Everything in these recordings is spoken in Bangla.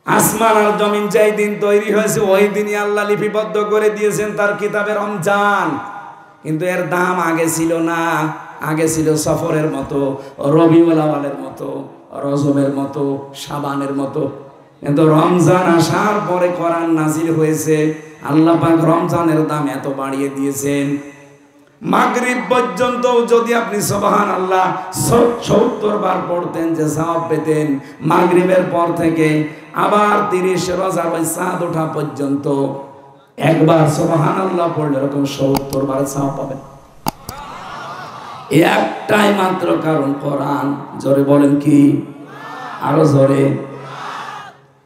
আসমান আর জমিন যেই দিন তৈরি হয়েছে ওই দিনই আল্লাহ লিপিবদ্ধ করে দিয়েছেন তার কিতাবে রমজান। কিন্তু এর দাম আগে ছিল না, আগে ছিল সফরের মতো, রবিউল আউয়ালের মতো, রজবের মতো, শাবানের মতো। কিন্তু রমজান আসার পরে কোরআন নাজিল হয়েছে, আল্লাহ পাক রমজানের দাম এত বাড়িয়ে দিয়েছেন, মাগরিব পর্যন্ত যদি আপনি সুবহানাল্লাহ ৭০ বার পড়তেন যে সওয়াব পেতেন, মাগরিবের পর থেকে আবার ৩০ রোজার ওই চাঁদ ওঠা পর্যন্ত একবার সুবহানাল্লাহ পড়লে এরকম ৭০ বার সওয়াব পাবেন। একটাই মাত্র কারণ কোরআন। জোরে বলেন কি? আরো জোরে।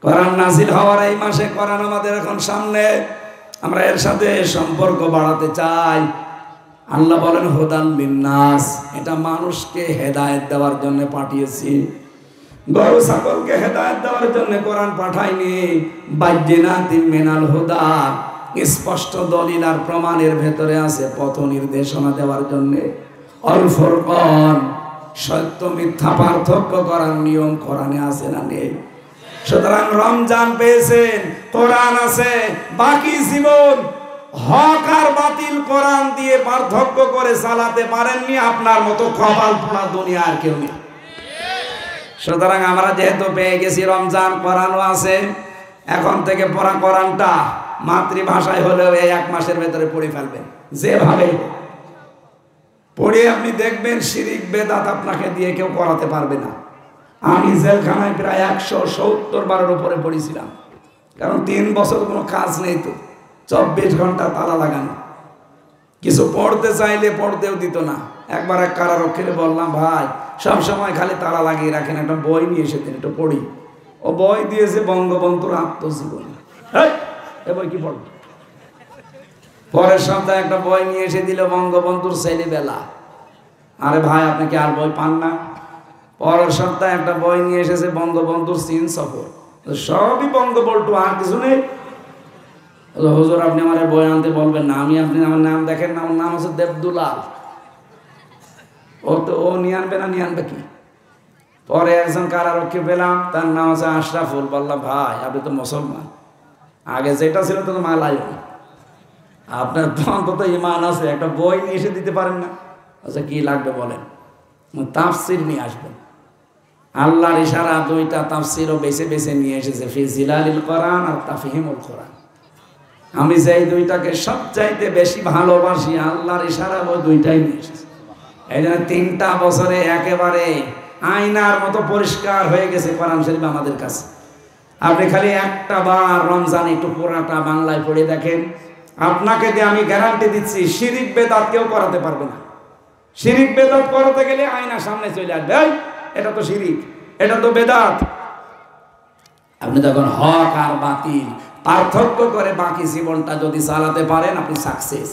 কোরআন নাজিল হওয়ার এই মাসে কোরআন আমাদের এখন সামনে, আমরা এর সাথে সম্পর্ক বাড়াতে চাই। আল্লাহ বলেন হুদাল লিন্নাস, এটা মানুষকে হেদায়েত দেওয়ার জন্য পাঠিয়েছি। গরু ছাগলকে হেদায়েত দেওয়ার জন্য কোরআন পাঠাইনি। বায়্যিনাতিন মিনাল হুদা, স্পষ্ট দলিল আর প্রমাণের ভেতরে আছে পথ নির্দেশনা দেওয়ার জন্য। অল ফুরকান, সত্য মিথ্যা পার্থক্য করার নিয়ম কোরআনে আছে না নেই? সুতরাং রমজান পেয়েছেন, কোরআন আছে, বাকি জীবন হক আর বাতিল কোরআন দিয়ে পার্থক্য করে চালাতে পারেননি, আপনার মতো কপাল পোড়া দুনিয়া আর কেউ নেই। সুতরাং আমরা যেহেতু পেয়ে গেছি রমজান, কোরআনও আছে, এখন থেকে পড়া কোরআনটা মাতৃভাষায় হলেও এই ১ মাসের ভেতরে পড়ে ফেলবেন। যেভাবে পড়ে আপনি দেখবেন শিরিক বেদাত আপনাকে দিয়ে কেউ করাতে পারবে না। আমি জেলখানায় প্রায় ১৭০ বারের উপরে পড়েছিলাম, কারণ ৩ বছর কোনো কাজ নেই, তো ২৪ ঘন্টা তালা লাগানো। কিছু পড়তে চাইলে পড়তেও দিত না। একবার এক কারারক্ষীরে বললাম, ভাই সব সময় খালি তালা লাগিয়ে রাখেন, একটা বই নিয়ে এসেছেন, একটু পড়ি। ও বই দিয়েছে বঙ্গবন্ধুর আত্মজীবনী। এ বই কি পড়ব? পরের সপ্তাহে একটা বই নিয়ে এসে দিল বঙ্গবন্ধুর ছেলেবেলা। আরে ভাই আপনি কি আর বই পান না? পরের সপ্তাহে একটা বই নিয়ে এসেছে বঙ্গবন্ধুর চীন সফর। সবই বঙ্গবন্ধু, আর কিছু নেই। হুজুর আপনি আমার বই আনতে বলবেন না, আমি আপনি আমার নাম দেখেন না, আমার নাম হচ্ছে দেবদুলাল। ও তো ও নিয়ে আনবে না, নিয়ে আনবে কি? পরে একজন কারারক্ষী পেলাম, তার নাম হচ্ছে আশরাফুল। বললাম ভাই আপনি তো মুসলমান, আগে যেটা ছিল তো মালাই, আপনার অন্তত ইমান আছে, একটা বই নিয়ে এসে দিতে পারেন না? আচ্ছা কি লাগবে বলেন? তাফসির নিয়ে আসবেন। আল্লাহর ইশারা 2টা তাফসিরও বেছে বেছে নিয়ে এসেছে, ফি জিলালিল কোরআন আর তাফহিমুল কোরআন। আমি যেই 2টাকে সবচাইতে বেশি ভালোবাসি, আল্লাহর ইশারা ওই 2টাই নিয়ে এসেছে। এই জন্য 3টা বছরে একেবারে আয়নার মতো পরিষ্কার হয়ে গেছে কোরআন শরীফ আমাদের কাছে। আপনি খালি একটা বার রমজান একটু পুরাটা বাংলায় পড়ে দেখেন, আপনাকে দিয়ে আমি গ্যারান্টি দিচ্ছি শিরিক বেদাত কেউ করাতে পারবে না। শিরিক বেদাত করাতে গেলে আয়না সামনে চলে আসবে, এটা তো শিরিক, এটা তো বেদাত। আপনি তখন হক আর বাতিল পার্থক্য করে বাকি জীবনটা যদি চালাতে পারেন, আপনি সাকসেস।